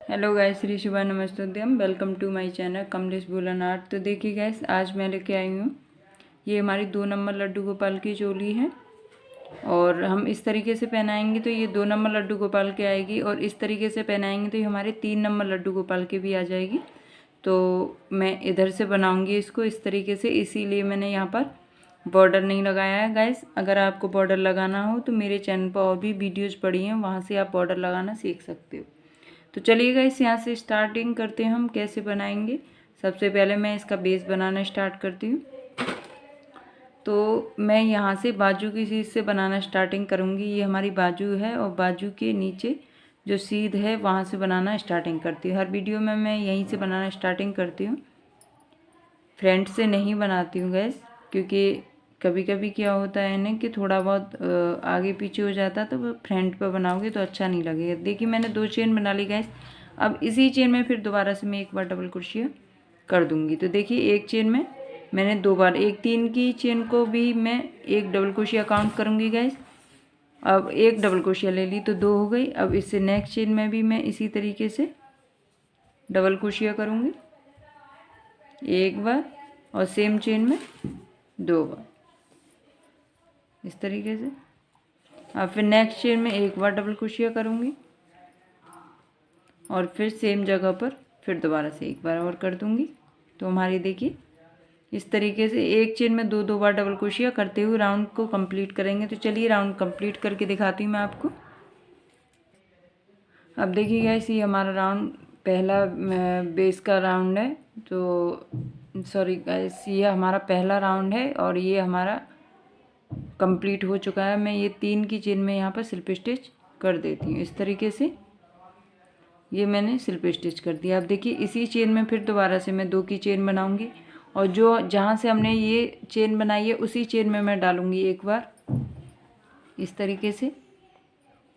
Hello guys, श्री शुभ नमस्तोद्यम। Welcome to my channel Kamlesh बुलन आर्ट। तो देखिए गाइस, आज मैं लेके आई हूँ ये हमारी 2 नंबर लड्डू गोपाल की चोली है। और हम इस तरीके से पहनाएंगे तो ये 2 नंबर लड्डू गोपाल के आएगी, और इस तरीके से पहनाएंगे तो ये हमारे 3 नंबर लड्डू गोपाल के भी आ जाएगी। तो मैं इधर से बनाऊँगी इसको इस तरीके से, इसीलिए मैंने यहाँ पर बॉर्डर नहीं लगाया है गाइस। अगर आपको बॉर्डर लगाना हो तो मेरे चैनल पर और भी वीडियोज़ पड़ी हैं, वहाँ से आप बॉर्डर लगाना सीख सकते हो। तो चलिए गाइस, यहाँ से स्टार्टिंग करते हैं हम कैसे बनाएंगे। सबसे पहले मैं इसका बेस बनाना स्टार्ट करती हूँ। तो मैं यहाँ से बाजू की चीज़ से बनाना स्टार्टिंग करूँगी। ये हमारी बाजू है और बाजू के नीचे जो सीध है वहाँ से बनाना स्टार्टिंग करती हूँ। हर वीडियो में मैं यहीं से बनाना स्टार्टिंग करती हूँ, फ्रंट से नहीं बनाती हूँ गैस, क्योंकि कभी कभी क्या होता है ना कि थोड़ा बहुत आगे पीछे हो जाता है, तो वो फ्रंट पर बनाओगे तो अच्छा नहीं लगेगा। देखिए मैंने 2 चेन बना ली गैस। अब इसी चेन में फिर दोबारा से मैं एक बार डबल क्रोशिया कर दूंगी। तो देखिए एक चेन में मैंने 2 बार, एक 3 की चेन को भी मैं एक डबल क्रोशिया काउंट करूँगी गैस। अब एक डबल क्रोशिया ले ली तो 2 हो गई। अब इससे नेक्स्ट चेन में भी मैं इसी तरीके से डबल क्रोशिया करूँगी एक बार, और सेम चेन में 2 बार इस तरीके से। अब फिर नेक्स्ट चेन में एक बार डबल क्रोशिया करूँगी, और फिर सेम जगह पर फिर दोबारा से एक बार और कर दूँगी। तो हमारी देखिए इस तरीके से एक चेन में 2 बार डबल क्रोशिया करते हुए राउंड को कंप्लीट करेंगे। तो चलिए राउंड कंप्लीट करके दिखाती हूँ मैं आपको। अब देखिए गाइस, ये हमारा राउंड पहला बेस का राउंड है। तो सॉरी गाइस, ये हमारा पहला राउंड है और ये हमारा कंप्लीट हो चुका है। मैं ये 3 की चेन में यहाँ पर स्लिप स्टिच कर देती हूँ इस तरीके से। ये मैंने स्लिप स्टिच कर दिया। अब देखिए इसी चेन में फिर दोबारा से मैं 2 की चेन बनाऊंगी, और जो जहाँ से हमने ये चेन बनाई है उसी चेन में मैं डालूंगी एक बार इस तरीके से।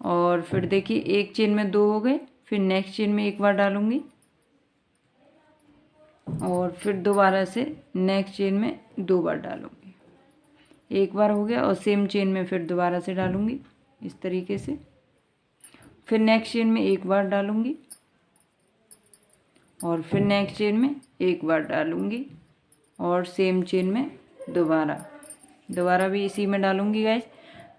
और फिर देखिए एक चेन में 2 हो गए, फिर नेक्स्ट चेन में एक बार डालूंगी, और फिर दोबारा से नेक्स्ट चेन में 2 बार डालूंगी। एक बार हो गया, और सेम चेन में फिर दोबारा से डालूंगी इस तरीके से। फिर नेक्स्ट चेन में एक बार डालूंगी, और फिर नेक्स्ट चेन में एक बार डालूंगी, और सेम चेन में दोबारा भी इसी में डालूंगी गाइस।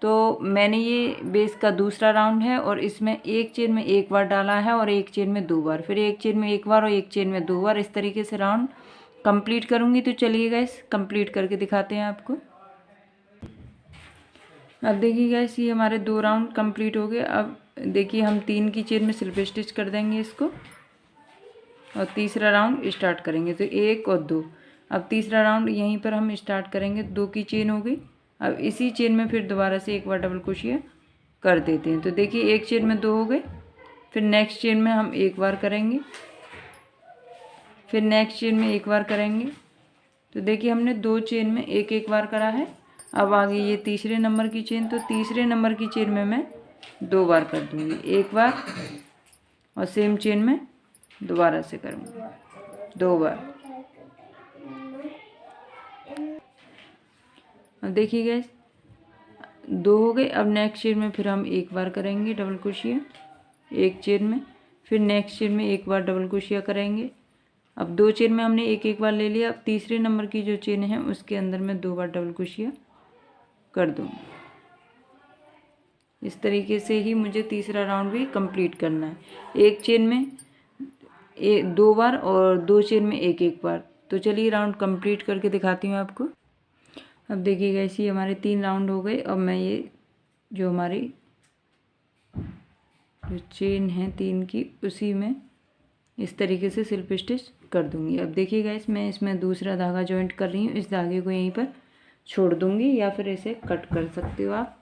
तो मैंने ये बेस का दूसरा राउंड है, और इसमें एक चेन में एक बार डाला है और एक चेन में 2 बार, फिर एक चेन में एक बार और एक चेन में 2 बार, इस तरीके से राउंड कंप्लीट करूँगी। तो चलिए गाइस कंप्लीट करके दिखाते हैं आपको। अब देखिए गाइस, ये हमारे 2 राउंड कंप्लीट हो गए। अब देखिए हम 3 की चेन में स्लिप स्टिच कर देंगे इसको, और तीसरा राउंड स्टार्ट करेंगे। तो 1 और 2। अब तीसरा राउंड यहीं पर हम स्टार्ट करेंगे। 2 की चेन हो गई। अब इसी चेन में फिर दोबारा से एक बार डबल क्रोशिया कर देते हैं। तो देखिए एक चेन में 2 हो गए, फिर नेक्स्ट चेन में हम एक बार करेंगे, फिर नेक्स्ट चेन में एक बार करेंगे। तो देखिए हमने 2 चेन में एक एक बार करा है। अब आगे ये तीसरे नंबर की चेन, तो तीसरे नंबर की चेन में मैं 2 बार कर दूँगी, एक बार, और सेम चेन में दोबारा से करूँगी 2 बार। अब देखिए गैस 2 हो गए। अब नेक्स्ट चेन में फिर हम एक बार करेंगे डबल क्रोशिया एक चेन में, फिर नेक्स्ट चेन में एक बार डबल क्रोशिया करेंगे। अब 2 चेन में हमने एक एक बार ले लिया। अब तीसरे नंबर की जो चेन है उसके अंदर मैं 2 बार डबल क्रोशिया कर दूँगी। इस तरीके से ही मुझे तीसरा राउंड भी कंप्लीट करना है। एक चेन में 2 बार और 2 चेन में एक एक बार। तो चलिए राउंड कंप्लीट करके दिखाती हूँ आपको। अब देखिए गाइस, ये हमारे 3 राउंड हो गए। अब मैं ये जो हमारी जो चेन है 3 की, उसी में इस तरीके से स्लिप स्टिच कर दूंगी। अब देखिए गाइस, मैं इसमें दूसरा धागा जॉइंट कर रही हूँ। इस धागे को यहीं पर छोड़ दूंगी, या फिर इसे कट कर सकते हो आप।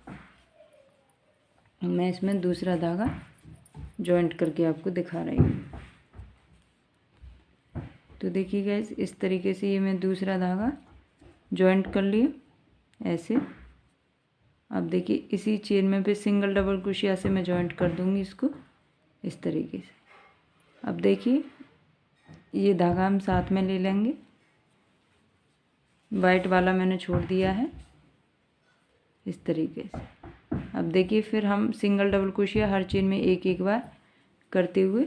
मैं इसमें दूसरा धागा जॉइंट करके आपको दिखा रही हूँ। तो देखिए गाइस, इस तरीके से ये मैं दूसरा धागा जॉइंट कर लिया ऐसे। अब देखिए इसी चेन में फिर सिंगल डबल क्रोशिया से मैं जॉइंट कर दूंगी इसको इस तरीके से। अब देखिए ये धागा हम साथ में ले लेंगे, वाइट वाला मैंने छोड़ दिया है इस तरीके से। अब देखिए फिर हम सिंगल डबल क्रोशिया हर चेन में एक एक बार करते हुए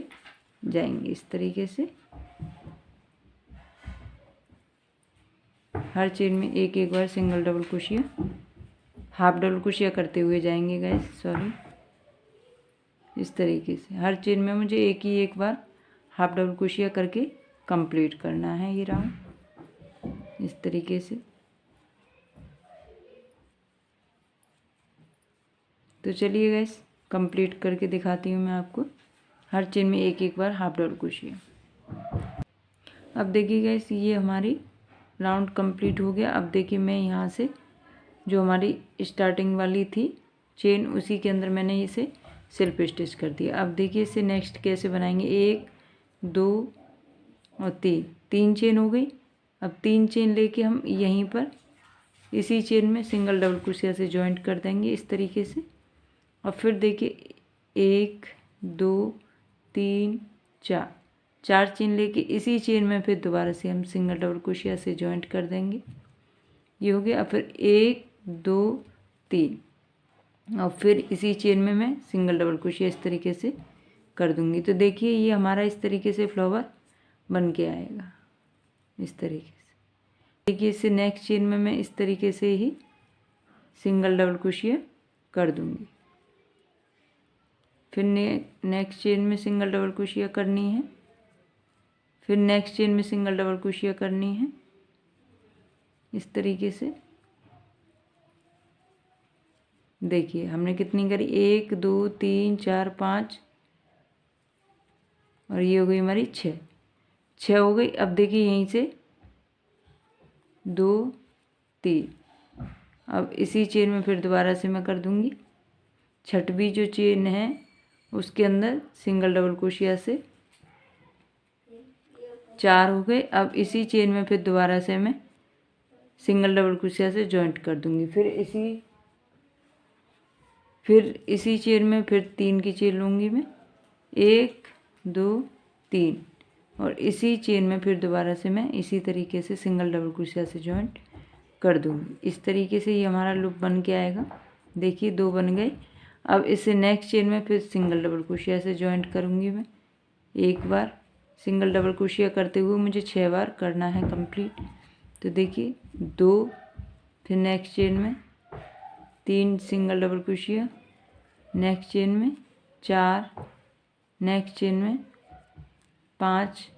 जाएंगे इस तरीके से। हर चेन में एक एक बार single double crochet, half double crochet करते हुए जाएंगे गाइस, सॉरी। इस तरीके से हर चेन में मुझे एक बार हाफ डबल क्रोशिया करके कंप्लीट करना है ये राउंड, इस तरीके से। तो चलिए गाइस कंप्लीट करके दिखाती हूँ मैं आपको। हर चेन में एक एक बार हाफ डबल क्रोशिया। अब देखिए गाइस ये हमारी राउंड कंप्लीट हो गया। अब देखिए मैं यहाँ से जो हमारी स्टार्टिंग वाली थी चेन, उसी के अंदर मैंने इसे सेल्फ स्टिच कर दिया। अब देखिए इसे नेक्स्ट कैसे बनाएंगे। 1 2 और 3 चेन हो गई। अब 3 चेन लेके हम यहीं पर इसी चेन में सिंगल डबल क्रोशिया से जॉइंट कर देंगे इस तरीके से। और फिर देखिए 1 2 3 4 चेन लेके इसी चेन में फिर दोबारा से हम सिंगल डबल क्रोशिया से जॉइंट कर देंगे। ये हो गया। अब फिर 1 2 3 और फिर इसी चेन में मैं सिंगल डबल क्रोशिया इस तरीके से कर दूंगी। तो देखिए ये हमारा इस तरीके से फ्लावर बन के आएगा इस तरीके से। देखिए इससे नेक्स्ट चेन में मैं इस तरीके से ही सिंगल डबल क्रोशिया कर दूंगी। फिर नेक्स्ट चेन में सिंगल डबल क्रोशिया करनी है, फिर नेक्स्ट चेन में सिंगल डबल क्रोशिया करनी है इस तरीके से। देखिए हमने कितनी करी, 1 2 3 4 5 और ये हो गई हमारी 6 हो गई। अब देखिए यहीं से 2 3, अब इसी चेन में फिर दोबारा से मैं कर दूंगी। छठवीं जो चेन है उसके अंदर सिंगल डबल क्रोशिया से 4 हो गए। अब इसी चेन में फिर दोबारा से मैं सिंगल डबल क्रोशिया से जॉइंट कर दूंगी। फिर इसी चेन में फिर 3 की चेन लूँगी मैं, 1 2 3 और इसी चेन में फिर दोबारा से मैं इसी तरीके से सिंगल डबल क्रोशिया से जॉइंट कर दूँगी। इस तरीके से ये हमारा लूप बन के आएगा। देखिए 2 बन गए। अब इससे नेक्स्ट चेन में फिर सिंगल डबल क्रोशिया से जॉइंट करूँगी मैं। एक बार सिंगल डबल क्रोशिया करते हुए मुझे 6 बार करना है कंप्लीट। तो देखिए 2, फिर नेक्स्ट चेन में 3 single double crochet, next chain में 4, नेक्स्ट चेन में 5,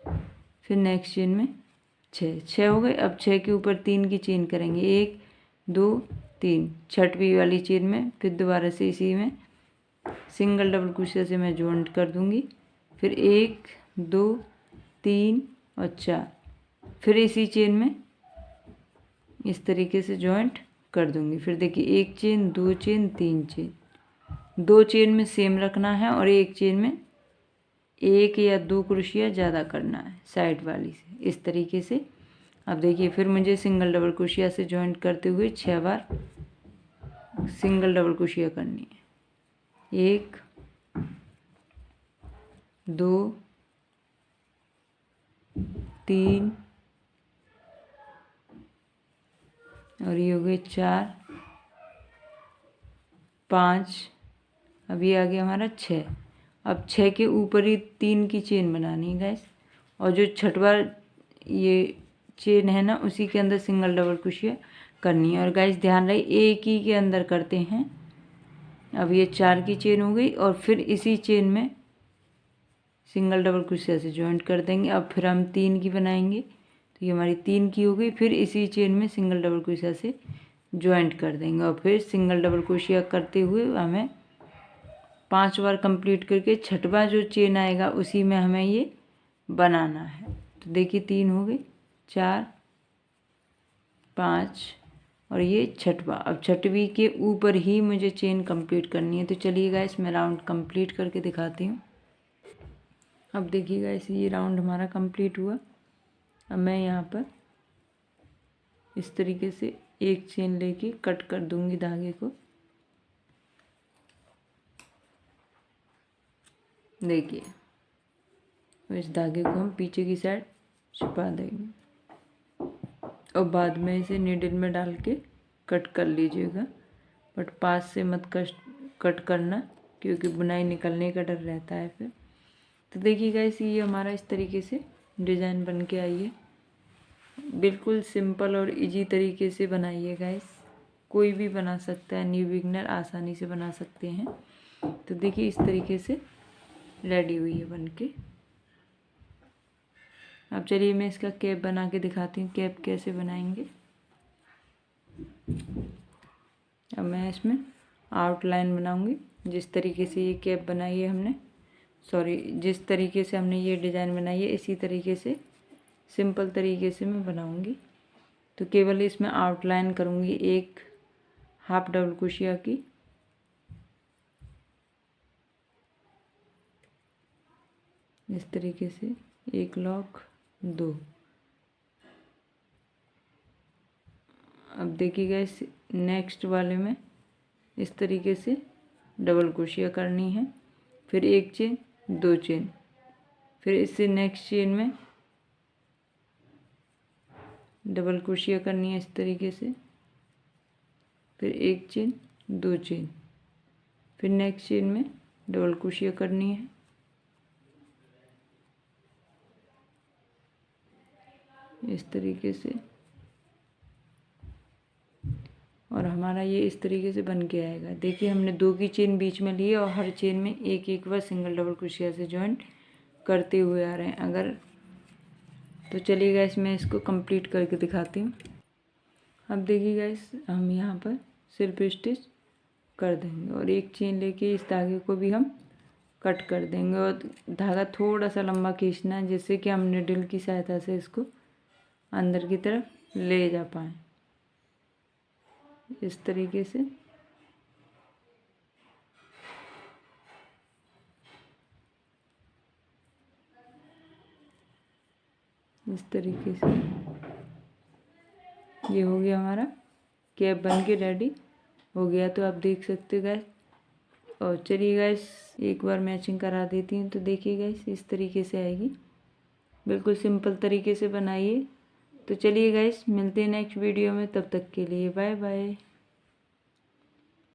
फिर नेक्स्ट चेन में 6 हो गए। अब 6 के ऊपर 3 की चेन करेंगे, 1 2 3, छठवीं वाली चेन में फिर दोबारा से इसी में सिंगल डबल क्रोशिया से मैं जॉइंट कर दूंगी। फिर 1 2 3 और 4, फिर इसी चेन में इस तरीके से जॉइंट कर दूंगी। फिर देखिए 1 चेन 2 चेन 3 चेन, 2 चेन में सेम रखना है और एक चेन में 1 या 2 क्रोशिया ज़्यादा करना है साइड वाली से इस तरीके से। अब देखिए फिर मुझे सिंगल डबल क्रोशिया से जॉइंट करते हुए 6 बार सिंगल डबल क्रोशिया करनी है। 1 2 3 और ये हो गए 4 5, अभी आ गया हमारा 6। अब 6 के ऊपर ही 3 की चेन बनानी है गैस, और जो छठवा ये चेन है ना उसी के अंदर सिंगल डबल क्रोशिया करनी है। और गैस ध्यान रहे एक ही के अंदर करते हैं। अब ये 4 की चेन हो गई और फिर इसी चेन में सिंगल डबल क्रोशिया से जॉइंट कर देंगे। अब फिर हम 3 की बनाएंगे, तो ये हमारी 3 की हो गई। फिर इसी चेन में सिंगल डबल क्रोशिया से जॉइंट कर देंगे और फिर सिंगल डबल क्रोशिया करते हुए हमें 5 बार कंप्लीट करके छठवा जो चेन आएगा उसी में हमें ये बनाना है। तो देखिए 3 हो गई, 4 5 और ये छठवा। अब छठवीं के ऊपर ही मुझे चेन कंप्लीट करनी है। तो चलिए गाइस मैं राउंड कंप्लीट करके दिखाती हूँ। अब देखिए गाइस ये राउंड हमारा कंप्लीट हुआ। अब मैं यहाँ पर इस तरीके से एक चेन लेके कट कर दूंगी धागे को। देखिए तो इस धागे को हम पीछे की साइड छुपा देंगे और बाद में इसे नीडल में डाल के कट कर लीजिएगा, बट पास से मत कट करना क्योंकि बुनाई निकलने का डर रहता है फिर। तो देखिए गाइस, ये हमारा इस तरीके से डिज़ाइन बन के आई है। बिल्कुल सिंपल और इजी तरीके से बनाइए गाइस, कोई भी बना सकता है, न्यू बिगनर आसानी से बना सकते हैं। तो देखिए इस तरीके से रेडी हुई है बनके। अब चलिए मैं इसका कैप बना के दिखाती हूँ, कैप कैसे बनाएंगे। अब मैं इसमें आउटलाइन बनाऊंगी। जिस तरीके से ये कैप बनाई है हमने, जिस तरीके से हमने ये डिज़ाइन बनाई है, इसी तरीके से सिंपल तरीके से मैं बनाऊंगी। तो केवल इसमें आउटलाइन करूंगी एक हाफ डबल क्रोशिया की। इस तरीके से एक लॉक, 2। अब देखिएगा इस नेक्स्ट वाले में इस तरीके से डबल क्रोशिया करनी है, फिर एक चेन, 2 चेन, फिर इससे नेक्स्ट चेन में डबल क्रोशिया करनी है इस तरीके से, फिर एक चेन, 2 चेन, फिर नेक्स्ट चेन में डबल क्रोशिया करनी है। इस तरीके से, और हमारा ये इस तरीके से बन के आएगा। देखिए हमने 2 की चेन बीच में ली है और हर चेन में एक एक बार सिंगल डबल क्रोशिया से जॉइंट करते हुए आ रहे हैं। अगर तो चलिए गाइस मैं इसको कंप्लीट करके दिखाती हूँ। अब देखिए गाइस, हम यहाँ पर सिर्फ स्टिच कर देंगे और एक चेन लेके इस धागे को भी हम कट कर देंगे और धागा थोड़ा सा लंबा खींचना है, जिससे कि हम निडल की सहायता से इसको अंदर की तरफ ले जा पाएँ। इस तरीके से ये हो गया हमारा कैप बन के रेडी हो गया। तो आप देख सकते हो गाइस। और चलिए गाइस एक बार मैचिंग करा देती हूँ। तो देखिए गाइस इस तरीके से आएगी, बिल्कुल सिंपल तरीके से बनाइए। तो चलिए गाइस मिलते हैं नेक्स्ट वीडियो में, तब तक के लिए बाय बाय।